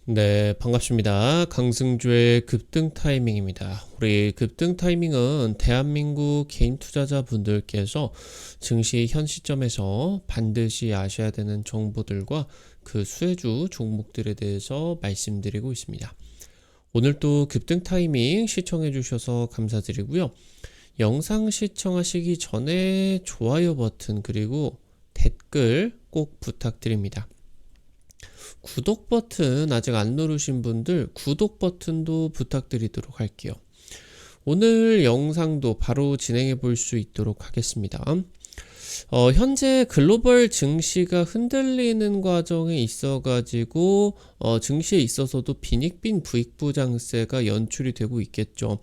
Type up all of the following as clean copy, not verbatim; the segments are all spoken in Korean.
네, 반갑습니다. 강승주의 급등 타이밍입니다. 우리 급등 타이밍은 대한민국 개인 투자자분들께서 증시 현 시점에서 반드시 아셔야 되는 정보들과 그 수혜주 종목들에 대해서 말씀드리고 있습니다. 오늘 또 급등 타이밍 시청해 주셔서 감사드리고요. 영상 시청하시기 전에 좋아요 버튼 그리고 댓글 꼭 부탁드립니다. 구독 버튼 아직 안 누르신 분들 구독 버튼도 부탁드리도록 할게요. 오늘 영상도 바로 진행해 볼 수 있도록 하겠습니다. 현재 글로벌 증시가 흔들리는 과정에 있어가지고 증시에 있어서도 빈익빈 부익부장세가 연출이 되고 있겠죠.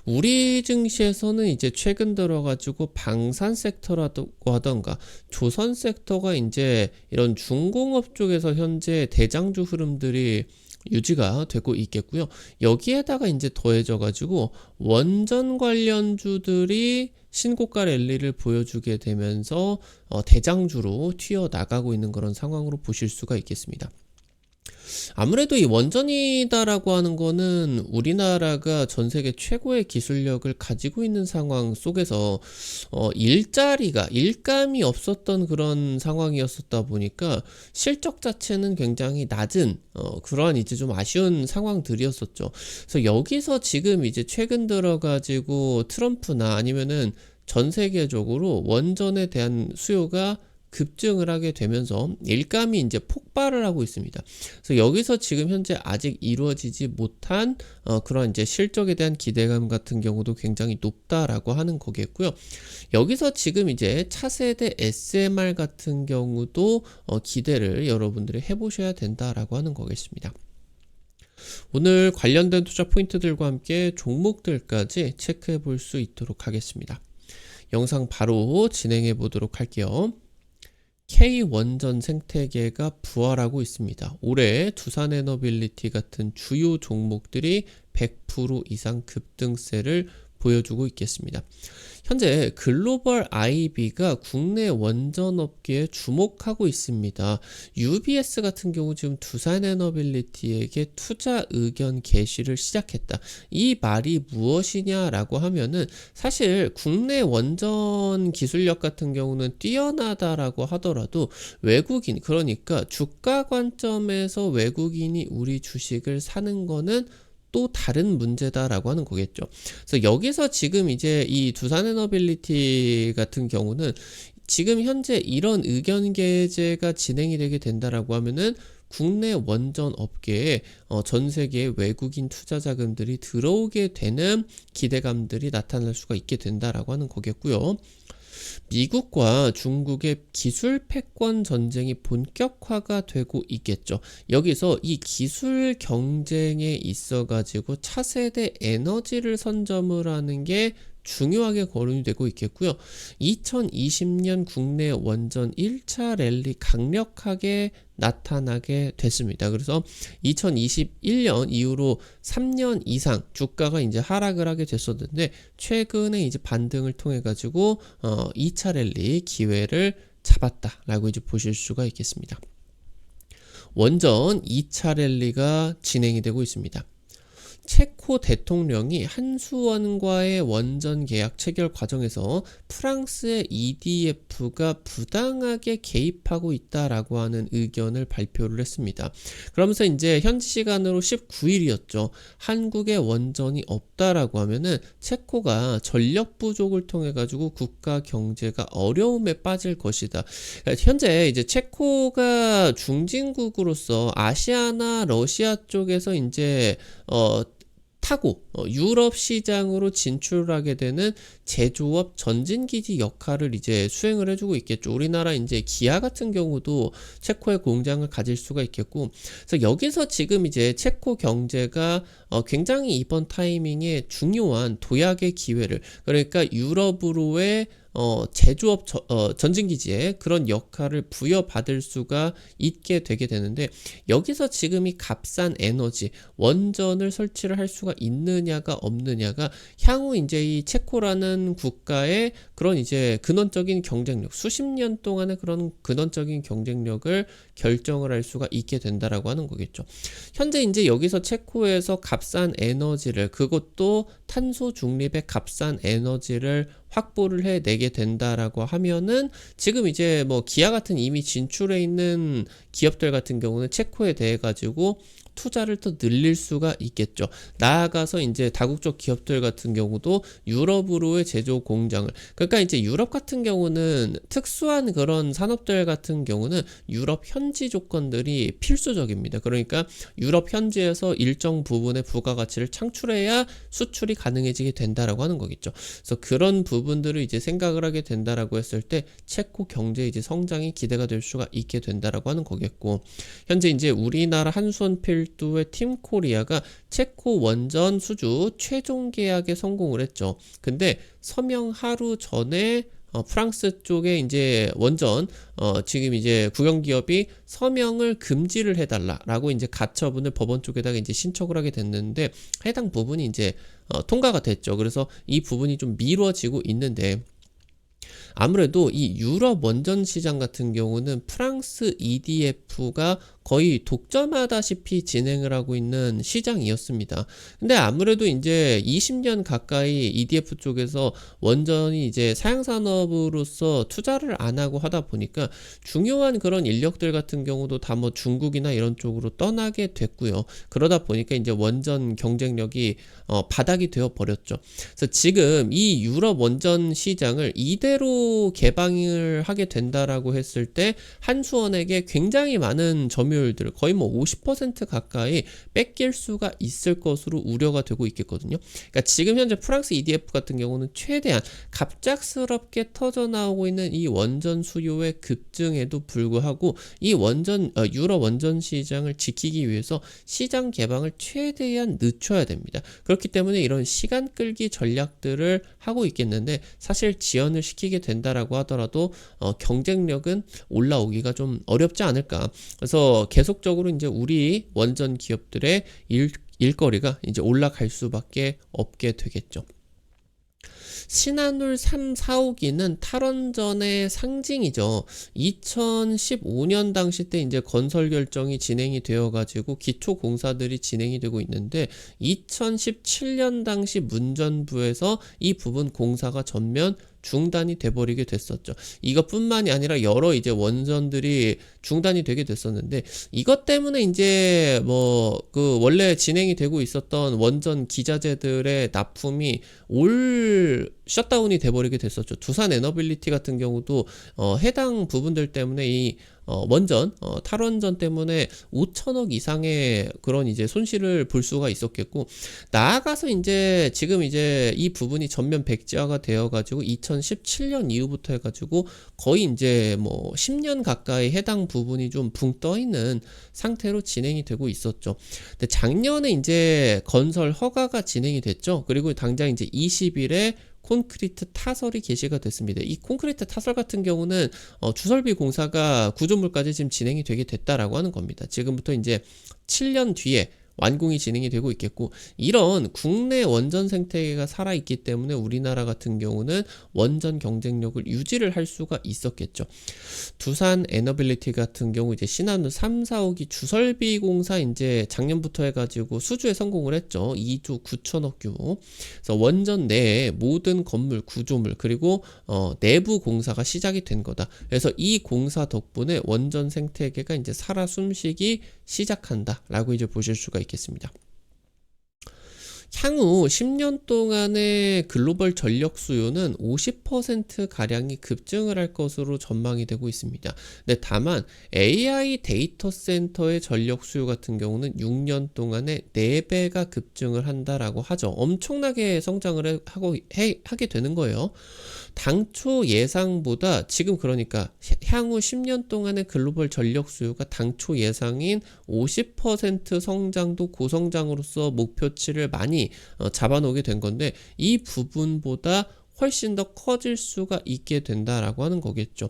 우리 증시에서는 이제 최근 들어가지고 방산 섹터라고 하던가 조선 섹터가 이제 이런 중공업 쪽에서 현재 대장주 흐름들이 유지가 되고 있겠고요. 여기에다가 이제 더해져 가지고 원전 관련주들이 신고가 랠리를 보여주게 되면서 대장주로 튀어나가고 있는 그런 상황으로 보실 수가 있겠습니다. 아무래도 이 원전이다라고 하는 거는 우리나라가 전 세계 최고의 기술력을 가지고 있는 상황 속에서 일감이 없었던 그런 상황이었었다 보니까 실적 자체는 굉장히 낮은 그러한 이제 좀 아쉬운 상황들이었었죠. 그래서 여기서 지금 이제 최근 들어가지고 트럼프나 아니면은 전 세계적으로 원전에 대한 수요가 급증을 하게 되면서 일감이 이제 폭발을 하고 있습니다. 그래서 여기서 지금 현재 아직 이루어지지 못한 그런 이제 실적에 대한 기대감 같은 경우도 굉장히 높다라고 하는 거겠고요. 여기서 지금 이제 차세대 SMR 같은 경우도 기대를 여러분들이 해보셔야 된다라고 하는 거겠습니다. 오늘 관련된 투자 포인트들과 함께 종목들까지 체크해 볼 수 있도록 하겠습니다. 영상 바로 진행해 보도록 할게요. K원전 생태계가 부활하고 있습니다. 올해 두산에너빌리티 같은 주요 종목들이 100% 이상 급등세를 보여주고 있겠습니다. 현재 글로벌 IB가 국내 원전 업계에 주목하고 있습니다. UBS 같은 경우 지금 두산에너빌리티에게 투자 의견 게시를 시작했다. 이 말이 무엇이냐라고 하면은 사실 국내 원전 기술력 같은 경우는 뛰어나다라고 하더라도 외국인, 그러니까 주가 관점에서 외국인이 우리 주식을 사는 거는 또 다른 문제다라고 하는 거겠죠. 그래서 여기서 지금 이제 이 두산에너빌리티 같은 경우는 지금 현재 이런 의견 게재가 진행이 되게 된다라고 하면은 국내 원전 업계에 전 세계의 외국인 투자 자금들이 들어오게 되는 기대감들이 나타날 수가 있게 된다라고 하는 거겠고요. 미국과 중국의 기술 패권 전쟁이 본격화가 되고 있겠죠. 여기서 이 기술 경쟁에 있어 가지고 차세대 에너지를 선점을 하는 게 중요하게 거론이 되고 있겠고요. 2020년 국내 원전 1차 랠리 강력하게 나타나게 됐습니다. 그래서 2021년 이후로 3년 이상 주가가 이제 하락을 하게 됐었는데 최근에 이제 반등을 통해 가지고 2차 랠리 기회를 잡았다라고 이제 보실 수가 있겠습니다. 원전 2차 랠리가 진행이 되고 있습니다. 체코 대통령이 한수원과의 원전 계약 체결 과정에서 프랑스의 EDF가 부당하게 개입하고 있다라고 하는 의견을 발표를 했습니다. 그러면서 이제 현지 시간으로 19일이었죠. 한국의 원전이 없다라고 하면은 체코가 전력 부족을 통해 가지고 국가 경제가 어려움에 빠질 것이다. 현재 이제 체코가 중진국으로서 아시아나 러시아 쪽에서 이제 타고 유럽 시장으로 진출하게 되는 제조업 전진기지 역할을 이제 수행을 해주고 있겠죠. 우리나라 이제 기아 같은 경우도 체코에 공장을 가질 수가 있겠고, 그래서 여기서 지금 이제 체코 경제가 굉장히 이번 타이밍에 중요한 도약의 기회를, 그러니까 유럽으로의 제조업 전진기지에 그런 역할을 부여받을 수가 있게 되게 되는데, 여기서 지금 이 값싼 에너지 원전을 설치를 할 수가 있느냐가 없느냐가 향후 이제 이 체코라는 국가의 그런 이제 근원적인 경쟁력, 수십 년 동안의 그런 근원적인 경쟁력을 결정을 할 수가 있게 된다라고 하는 거겠죠. 현재 이제 여기서 체코에서 값싼 에너지를, 그것도 탄소 중립의 값싼 에너지를 확보를 해내게 된다라고 하면은, 지금 이제 뭐 기아 같은 이미 진출해 있는 기업들 같은 경우는 체코에 대해 가지고 투자를 더 늘릴 수가 있겠죠. 나아가서 이제 다국적 기업들 같은 경우도 유럽으로의 제조 공장을, 그러니까 이제 유럽 같은 경우는 특수한 그런 산업들 같은 경우는 유럽 현지 조건들이 필수적입니다. 그러니까 유럽 현지에서 일정 부분의 부가가치를 창출해야 수출이 가능해지게 된다라고 하는 거겠죠. 그래서 그런 부분들을 이제 생각을 하게 된다라고 했을 때 체코 경제 이제 성장이 기대가 될 수가 있게 된다라고 하는 거겠고, 현재 이제 우리나라 한수원 필두의 팀코리아가 체코 원전 수주 최종 계약에 성공을 했죠. 근데 서명 하루 전에 프랑스 쪽에 이제 원전 지금 이제 국영기업이 서명을 금지를 해달라라고 이제 가처분을 법원 쪽에다가 이제 신청을 하게 됐는데, 해당 부분이 이제 통과가 됐죠. 그래서 이 부분이 좀 미뤄지고 있는데, 아무래도 이 유럽 원전 시장 같은 경우는 프랑스 EDF가 거의 독점하다시피 진행을 하고 있는 시장이었습니다. 근데 아무래도 이제 20년 가까이 EDF 쪽에서 원전이 이제 사양산업으로서 투자를 안 하고 하다 보니까 중요한 그런 인력들 같은 경우도 다 뭐 중국이나 이런 쪽으로 떠나게 됐고요. 그러다 보니까 이제 원전 경쟁력이 바닥이 되어 버렸죠. 그래서 지금 이 유럽 원전 시장을 이대로 개방을 하게 된다라고 했을 때 한수원에게 굉장히 많은 점유율들, 거의 뭐 50% 가까이 뺏길 수가 있을 것으로 우려가 되고 있겠거든요. 그러니까 지금 현재 프랑스 EDF 같은 경우는 최대한 갑작스럽게 터져 나오고 있는 이 원전 수요의 급증에도 불구하고 이 유럽 원전 시장을 지키기 위해서 시장 개방을 최대한 늦춰야 됩니다. 그렇기 때문에 이런 시간 끌기 전략들을 하고 있겠는데, 사실 지연을 시키게 된다라고 하더라도 경쟁력은 올라오기가 좀 어렵지 않을까. 그래서 계속적으로 이제 우리 원전 기업들의 일거리가 이제 올라갈 수밖에 없게 되겠죠. 신한울 3, 4호기는 탈원전의 상징이죠. 2015년 당시 때 이제 건설 결정이 진행이 되어가지고 기초 공사들이 진행이 되고 있는데, 2017년 당시 문전부에서 이 부분 공사가 전면 중단이 돼버리게 됐었죠. 이것뿐만이 아니라 여러 이제 원전들이 중단이 되게 됐었는데, 이것 때문에 이제 뭐 그 원래 진행이 되고 있었던 원전 기자재들의 납품이 올 셧다운이 돼버리게 됐었죠. 두산 에너빌리티 같은 경우도 해당 부분들 때문에 이 탈원전 때문에 5천억 이상의 그런 이제 손실을 볼 수가 있었겠고, 나아가서 이제 지금 이제 이 부분이 전면 백지화가 되어가지고 2017년 이후부터 해가지고 거의 이제 뭐 10년 가까이 해당 부분이 좀 붕 떠 있는 상태로 진행이 되고 있었죠. 근데 작년에 이제 건설 허가가 진행이 됐죠. 그리고 당장 이제 20일에 콘크리트 타설이 개시가 됐습니다. 이 콘크리트 타설 같은 경우는 주설비 공사가 구조물까지 지금 진행이 되게 됐다라고 하는 겁니다. 지금부터 이제 7년 뒤에 완공이 진행이 되고 있겠고, 이런 국내 원전 생태계가 살아있기 때문에 우리나라 같은 경우는 원전 경쟁력을 유지를 할 수가 있었겠죠. 두산 에너빌리티 같은 경우 이제 신한울 3, 4호기 주설비 공사 이제 작년부터 해가지고 수주에 성공을 했죠. 2조 9천억 규모. 그래서 원전 내에 모든 건물, 구조물, 그리고 내부 공사가 시작이 된 거다. 그래서 이 공사 덕분에 원전 생태계가 이제 살아 숨쉬기 시작한다라고 이제 보실 수가 있겠습니다. 향후 10년 동안의 글로벌 전력 수요는 50%가량이 급증을 할 것으로 전망이 되고 있습니다. 네, 다만 AI 데이터 센터의 전력 수요 같은 경우는 6년 동안에 4배가 급증을 한다라고 하죠. 엄청나게 성장을 하게 되는 거예요. 당초 예상보다 지금, 그러니까 향후 10년 동안의 글로벌 전력 수요가 당초 예상인 50% 성장도 고성장으로서 목표치를 많이 잡아놓게 된 건데, 이 부분보다 훨씬 더 커질 수가 있게 된다라고 하는 거겠죠.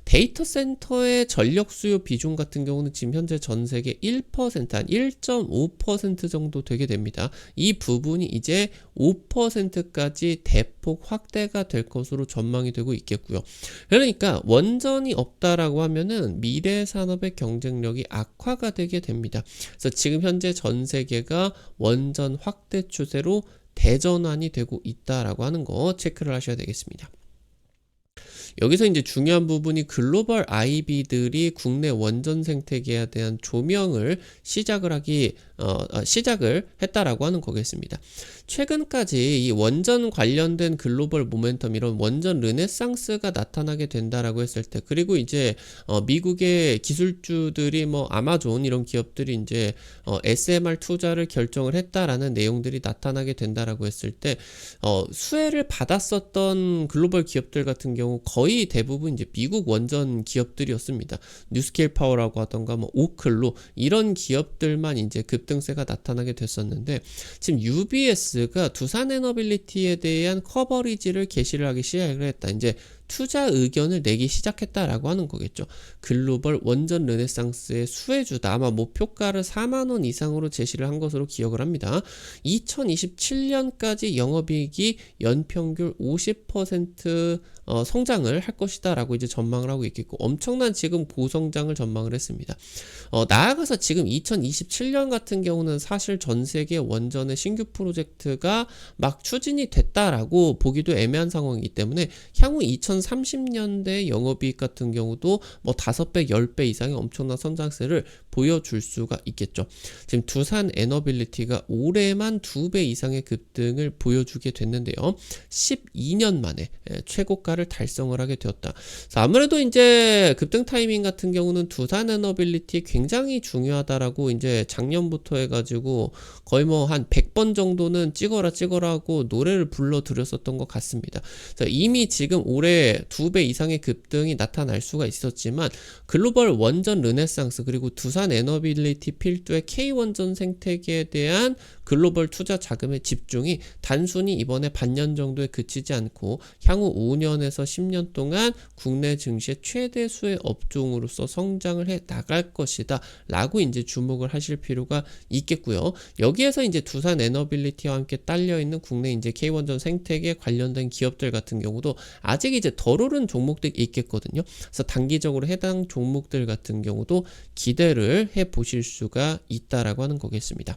데이터 센터의 전력 수요 비중 같은 경우는 지금 현재 전 세계 1%, 한 1.5% 정도 되게 됩니다. 이 부분이 이제 5%까지 대폭 확대가 될 것으로 전망이 되고 있겠고요. 그러니까 원전이 없다라고 하면은 미래 산업의 경쟁력이 악화가 되게 됩니다. 그래서 지금 현재 전 세계가 원전 확대 추세로 대전환이 되고 있다라고 하는 거 체크를 하셔야 되겠습니다. 여기서 이제 중요한 부분이 글로벌 IB들이 국내 원전 생태계에 대한 조명을 시작을 했다라고 하는 거겠습니다. 최근까지 이 원전 관련된 글로벌 모멘텀, 이런 원전 르네상스가 나타나게 된다라고 했을 때, 그리고 이제 미국의 기술주들이 뭐 아마존 이런 기업들이 이제 SMR 투자를 결정을 했다라는 내용들이 나타나게 된다라고 했을 때, 수혜를 받았었던 글로벌 기업들 같은 경우 거의 대부분 이제 미국 원전 기업들이었습니다. 뉴스케일 파워라고 하던가 뭐 오클로 이런 기업들만 이제 급등세가 나타나게 됐었는데, 지금 UBS가 두산 에너빌리티에 대한 커버리지를 게시를 하기 시작을 했다. 이제 투자 의견을 내기 시작했다라고 하는 거겠죠. 글로벌 원전 르네상스의 수혜주다. 아마 목표가를 4만원 이상으로 제시를 한 것으로 기억을 합니다. 2027년까지 영업이익이 연평균 50% 성장을 할 것이다 라고 이제 전망을 하고 있겠고, 엄청난 지금 고성장을 전망을 했습니다. 나아가서 지금 2027년 같은 경우는 사실 전 세계 원전의 신규 프로젝트가 막 추진이 됐다라고 보기도 애매한 상황이기 때문에 향후 2030년대 영업이익 같은 경우도 뭐 5배, 10배 이상의 엄청난 성장세를 보여줄 수가 있겠죠. 지금 두산 에너빌리티가 올해만 2배 이상의 급등을 보여주게 됐는데요. 12년 만에 최고가를 달성을 하게 되었다. 그래서 아무래도 이제 급등 타이밍 같은 경우는 두산 에너빌리티 굉장히 중요하다라고 이제 작년부터 해가지고 거의 뭐 한 100번 정도는 찍어라 하고 노래를 불러드렸었던 것 같습니다. 이미 지금 올해 2배 이상의 급등이 나타날 수가 있었지만, 글로벌 원전 르네상스 그리고 두산 에너빌리티 필두의 K원전 생태계에 대한 글로벌 투자 자금의 집중이 단순히 이번에 반년 정도에 그치지 않고 향후 5년에서 10년 동안 국내 증시의 최대 수혜 업종으로서 성장을 해 나갈 것이다 라고 이제 주목을 하실 필요가 있겠고요. 여기에서 이제 두산 에너빌리티와 함께 딸려있는 국내 이제 K원전 생태계 관련된 기업들 같은 경우도 아직 이제 덜 오른 종목들이 있겠거든요. 그래서 단기적으로 해당 종목들 같은 경우도 기대를 해 보실 수가 있다라고 하는 거겠습니다.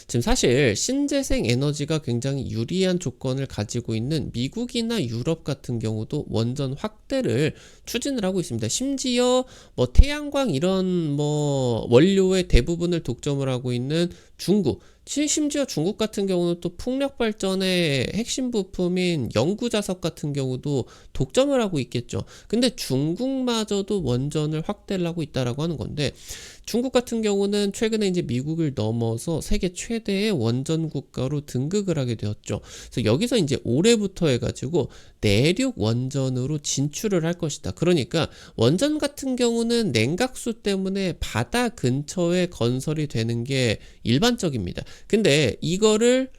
지금 사실 신재생 에너지가 굉장히 유리한 조건을 가지고 있는 미국이나 유럽 같은 경우도 원전 확대를 추진을 하고 있습니다. 심지어 뭐 태양광 이런 뭐 원료의 대부분을 독점을 하고 있는 중국, 심지어 중국 같은 경우는 또 풍력 발전의 핵심 부품인 연구자석 같은 경우도 독점을 하고 있겠죠. 근데 중국마저도 원전을 확대를 하고 있다라고 하는 건데, 중국 같은 경우는 최근에 이제 미국을 넘어서 세계 최대의 원전 국가로 등극을 하게 되었죠. 그래서 여기서 이제 올해부터 해가지고 내륙 원전으로 진출을 할 것이다. 그러니까 원전 같은 경우는 냉각수 때문에 바다 근처에 건설이 되는 게 일반적입니다. 근데 이거를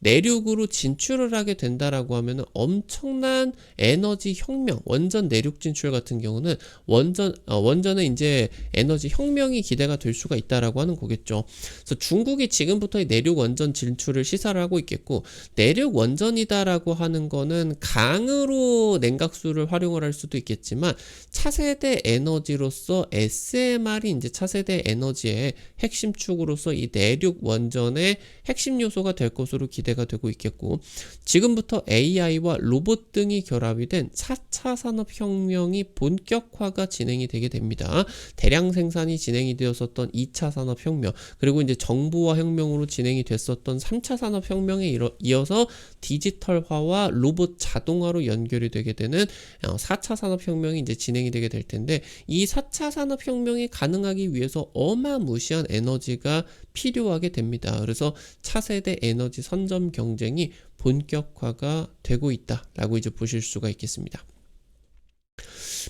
내륙으로 진출을 하게 된다라고 하면은 엄청난 에너지 혁명, 원전 내륙 진출 같은 경우는 원전의 이제 에너지 혁명이 기대가 될 수가 있다라고 하는 거겠죠. 그래서 중국이 지금부터 내륙 원전 진출을 시사를 하고 있겠고, 내륙 원전이다라고 하는 거는 강으로 냉각수를 활용을 할 수도 있겠지만, 차세대 에너지로서 SMR이 이제 차세대 에너지의 핵심 축으로서 이 내륙 원전의 핵심 요소가 될 것으로 기대가 되고 있겠고, 지금부터 AI와 로봇 등이 결합이 된 4차 산업혁명이 본격화가 진행이 되게 됩니다. 대량 생산이 진행이 되었었던 2차 산업혁명, 그리고 이제 정보화 혁명으로 진행이 됐었던 3차 산업혁명에 이어서 디지털화와 로봇 자동화로 연결이 되게 되는 4차 산업혁명이 이제 진행이 되게 될 텐데, 이 4차 산업혁명이 가능하기 위해서 어마무시한 에너지가 필요하게 됩니다. 그래서 차세대 에너지 선점 경쟁이 본격화가 되고 있다라고 이제 보실 수가 있겠습니다.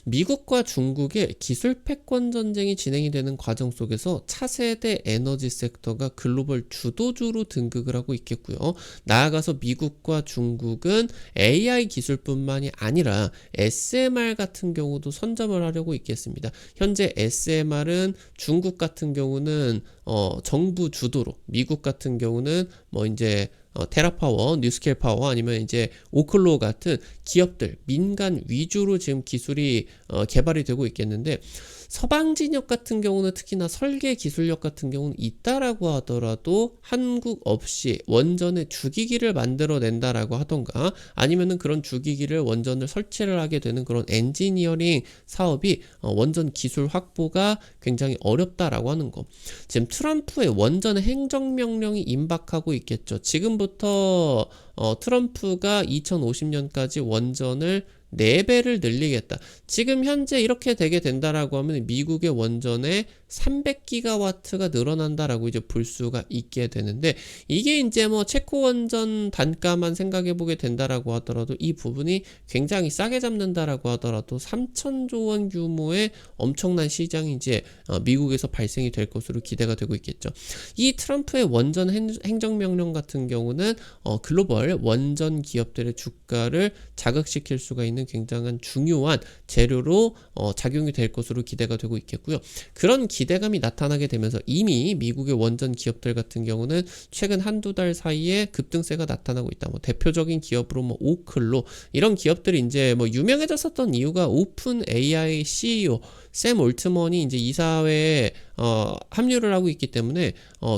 미국과 중국의 기술 패권 전쟁이 진행이 되는 과정 속에서 차세대 에너지 섹터가 글로벌 주도주로 등극을 하고 있겠고요. 나아가서 미국과 중국은 AI 기술뿐만이 아니라 SMR 같은 경우도 선점을 하려고 있겠습니다. 현재 SMR은 중국 같은 경우는 정부 주도로, 미국 같은 경우는 뭐 이제 테라파워, 뉴스케일 파워 아니면 이제 오클로 같은 기업들, 민간 위주로 지금 기술이 개발이 되고 있겠는데, 서방 진영 같은 경우는 특히나 설계 기술력 같은 경우는 있다라고 하더라도 한국 없이 원전의 주기기를 만들어낸다라고 하던가, 아니면은 그런 주기기를 원전을 설치를 하게 되는 그런 엔지니어링 사업이 원전 기술 확보가 굉장히 어렵다라고 하는 거. 지금 트럼프의 원전 행정명령이 임박하고 있겠죠. 지금부터 트럼프가 2050년까지 원전을 4배를 늘리겠다. 지금 현재 이렇게 되게 된다라고 하면 미국의 원전에 300기가와트가 늘어난다라고 이제 볼 수가 있게 되는데, 이게 이제 뭐 체코 원전 단가만 생각해 보게 된다라고 하더라도 이 부분이 굉장히 싸게 잡는다라고 하더라도 3천조 원 규모의 엄청난 시장이 이제 미국에서 발생이 될 것으로 기대가 되고 있겠죠. 이 트럼프의 원전 행정명령 같은 경우는 글로벌 원전 기업들의 주가를 자극시킬 수가 있는 굉장한 중요한 재료로 작용이 될 것으로 기대가 되고 있겠고요. 그런 기대감이 나타나게 되면서 이미 미국의 원전 기업들 같은 경우는 최근 한두 달 사이에 급등세가 나타나고 있다. 뭐 대표적인 기업으로 뭐 오클로, 이런 기업들이 이제 뭐 유명해졌었던 이유가 오픈 AI CEO 샘 올트먼이 이제 이사회에 합류를 하고 있기 때문에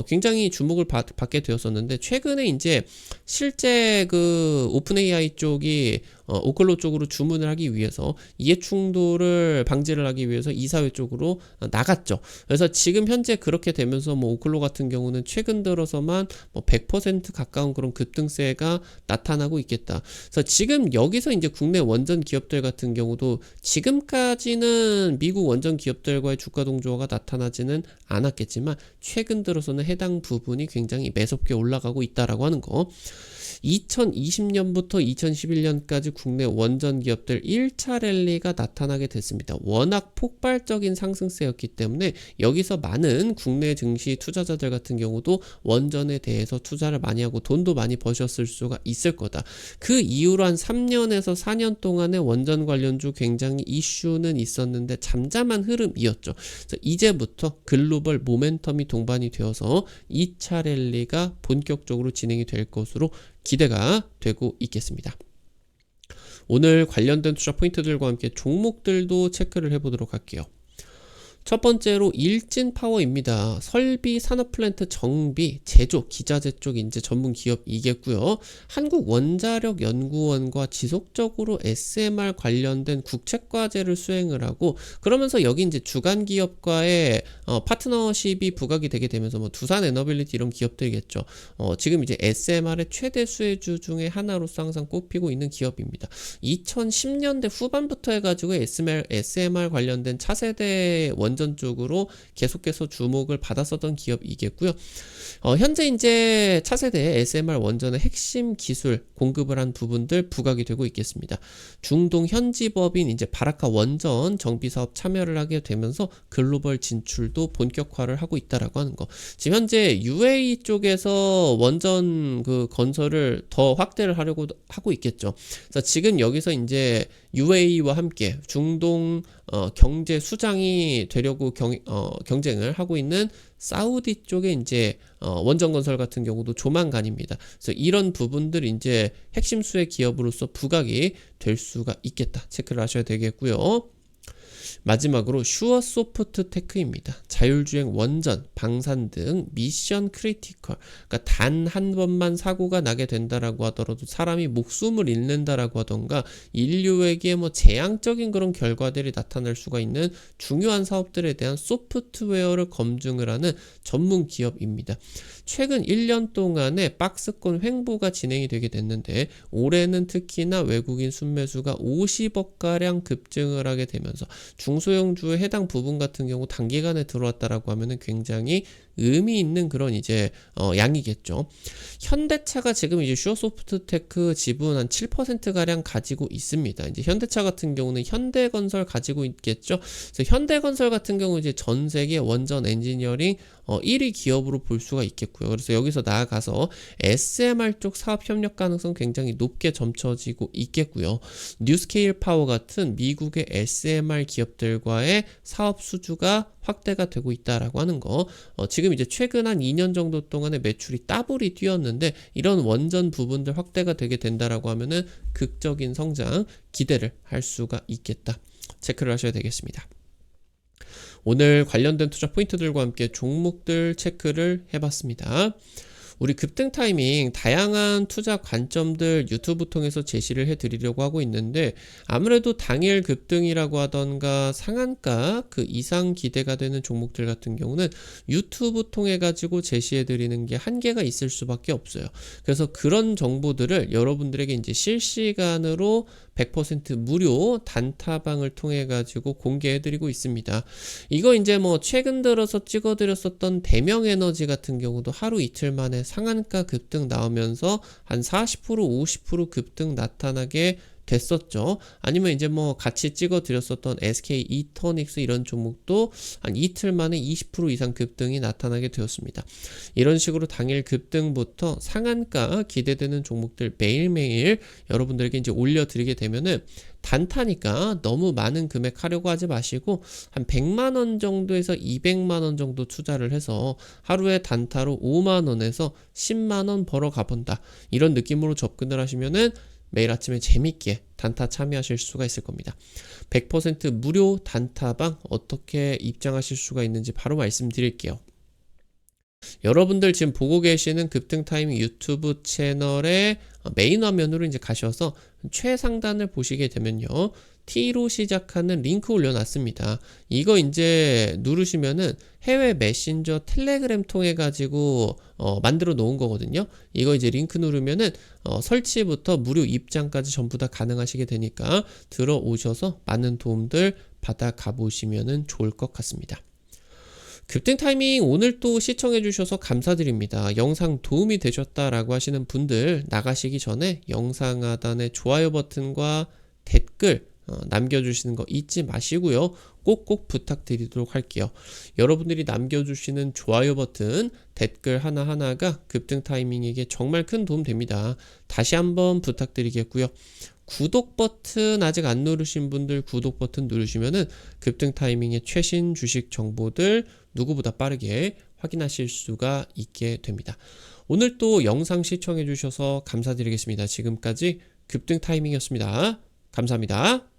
굉장히 주목을 받게 되었었는데, 최근에 이제 실제 그 오픈 AI 쪽이 오클로 쪽으로 주문을 하기 위해서 이해 충돌을 방지를 하기 위해서 이사회 쪽으로 나갔죠. 그래서 지금 현재 그렇게 되면서 뭐 오클로 같은 경우는 최근 들어서만 뭐 100% 가까운 그런 급등세가 나타나고 있겠다. 그래서 지금 여기서 이제 국내 원전 기업들 같은 경우도 지금까지는 미국 원전 기업들과의 주가 동조가 나타나지는 않았겠지만 최근 들어서는 해당 부분이 굉장히 매섭게 올라가고 있다라고 하는 거. 2020년부터 2011년까지 국내 원전 기업들 1차 랠리가 나타나게 됐습니다. 워낙 폭발적인 상승세였기 때문에 여기서 많은 국내 증시 투자자들 같은 경우도 원전에 대해서 투자를 많이 하고 돈도 많이 버셨을 수가 있을 거다. 그 이후로 한 3년에서 4년 동안의 원전 관련주 굉장히 이슈는 있었는데 잠잠한 흐름이었죠. 그래서 이제부터 글로벌 모멘텀이 동반이 되어서 2차 랠리가 본격적으로 진행이 될 것으로 기대가 되고 있겠습니다. 오늘 관련된 투자 포인트들과 함께 종목들도 체크를 해보도록 할게요. 첫 번째로 일진파워입니다. 설비, 산업플랜트, 정비, 제조, 기자재 쪽 이제 전문 기업이겠고요. 한국원자력연구원과 지속적으로 SMR 관련된 국책과제를 수행을 하고, 그러면서 여기 이제 주간 기업과의 파트너십이 부각이 되게 되면서 뭐 두산에너빌리티 이런 기업들이겠죠. 지금 이제 SMR의 최대 수혜주 중에 하나로서 항상 꼽히고 있는 기업입니다. 2010년대 후반부터 해가지고 SMR 관련된 차세대 원전 쪽으로 계속해서 주목을 받았었던 기업이겠고요. 현재 이제 차세대 SMR 원전의 핵심 기술 공급을 한 부분들 부각이 되고 있겠습니다. 중동 현지법인 이제 바라카 원전 정비 사업 참여를 하게 되면서 글로벌 진출도 본격화를 하고 있다라고 하는 거. 지금 현재 UAE 쪽에서 원전 그 건설을 더 확대를 하려고 하고 있겠죠. 그래서 지금 여기서 이제 UAE와 함께 중동 경제 수장이 되려고 경쟁을 하고 있는 사우디 쪽에 이제 원전 건설 같은 경우도 조만간입니다. 그래서 이런 부분들이 이제 핵심 수혜 기업으로서 부각이 될 수가 있겠다. 체크를 하셔야 되겠고요. 마지막으로 슈어소프트테크입니다. 자율주행 원전, 방산 등 미션 크리티컬, 그러니까 단 한 번만 사고가 나게 된다라고 하더라도 사람이 목숨을 잃는다라고 하던가 인류에게 뭐 재앙적인 그런 결과들이 나타날 수가 있는 중요한 사업들에 대한 소프트웨어를 검증을 하는 전문 기업입니다. 최근 1년 동안에 박스권 횡보가 진행이 되게 됐는데, 올해는 특히나 외국인 순매수가 50억가량 급증을 하게 되면서 중소형주의 해당 부분 같은 경우 단기간에 들어왔다라고 하면은 굉장히 의미 있는 그런 이제 양이겠죠. 현대차가 지금 이제 슈어소프트테크 지분 한 7% 가량 가지고 있습니다. 이제 현대차 같은 경우는 현대건설 가지고 있겠죠. 그래서 현대건설 같은 경우 이제 전 세계 원전 엔지니어링 1위 기업으로 볼 수가 있겠고요. 그래서 여기서 나아가서 SMR 쪽 사업 협력 가능성 굉장히 높게 점쳐지고 있겠고요. 뉴스케일 파워 같은 미국의 SMR 기업들과의 사업 수주가 확대가 되고 있다라고 하는 거. 지금 이제 최근 한 2년 정도 동안에 매출이 따블이 뛰었는데 이런 원전 부분들 확대가 되게 된다라고 하면은 극적인 성장 기대를 할 수가 있겠다. 체크를 하셔야 되겠습니다. 오늘 관련된 투자 포인트들과 함께 종목들 체크를 해봤습니다. 우리 급등 타이밍 다양한 투자 관점들 유튜브 통해서 제시를 해드리려고 하고 있는데 아무래도 당일 급등이라고 하던가 상한가 그 이상 기대가 되는 종목들 같은 경우는 유튜브 통해 가지고 제시해드리는 게 한계가 있을 수밖에 없어요. 그래서 그런 정보들을 여러분들에게 이제 실시간으로 100% 무료 단타방을 통해 가지고 공개해드리고 있습니다. 이거 이제 뭐 최근 들어서 찍어드렸었던 대명에너지 같은 경우도 하루 이틀 만에 상한가 급등 나오면서 한 40% 50% 급등 나타나게 됐었죠. 아니면 이제 뭐 같이 찍어 드렸었던 SK 이터닉스 이런 종목도 한 이틀 만에 20% 이상 급등이 나타나게 되었습니다. 이런 식으로 당일 급등부터 상한가 기대되는 종목들 매일매일 여러분들에게 이제 올려드리게 되면은 단타니까 너무 많은 금액 하려고 하지 마시고 한 100만원 정도에서 200만원 정도 투자를 해서 하루에 단타로 5만원에서 10만원 벌어 가본다. 이런 느낌으로 접근을 하시면은 매일 아침에 재밌게 단타 참여하실 수가 있을 겁니다. 100% 무료 단타방 어떻게 입장하실 수가 있는지 바로 말씀드릴게요. 여러분들 지금 보고 계시는 급등 타이밍 유튜브 채널의 메인 화면으로 이제 가셔서 최상단을 보시게 되면요. T로 시작하는 링크 올려놨습니다. 이거 이제 누르시면은 해외 메신저 텔레그램 통해 가지고 만들어 놓은 거거든요. 이거 이제 링크 누르면은 설치부터 무료 입장까지 전부 다 가능하시게 되니까 들어오셔서 많은 도움들 받아 가보시면은 좋을 것 같습니다. 급등 타이밍 오늘 또 시청해 주셔서 감사드립니다. 영상 도움이 되셨다라고 하시는 분들 나가시기 전에 영상 하단에 좋아요 버튼과 댓글 남겨주시는 거 잊지 마시고요. 꼭꼭 부탁드리도록 할게요. 여러분들이 남겨주시는 좋아요 버튼, 댓글 하나하나가 급등 타이밍에게 정말 큰 도움 됩니다. 다시 한번 부탁드리겠고요. 구독 버튼 아직 안 누르신 분들 구독 버튼 누르시면은 급등 타이밍의 최신 주식 정보들 누구보다 빠르게 확인하실 수가 있게 됩니다. 오늘 또 영상 시청해 주셔서 감사드리겠습니다. 지금까지 급등 타이밍이었습니다. 감사합니다.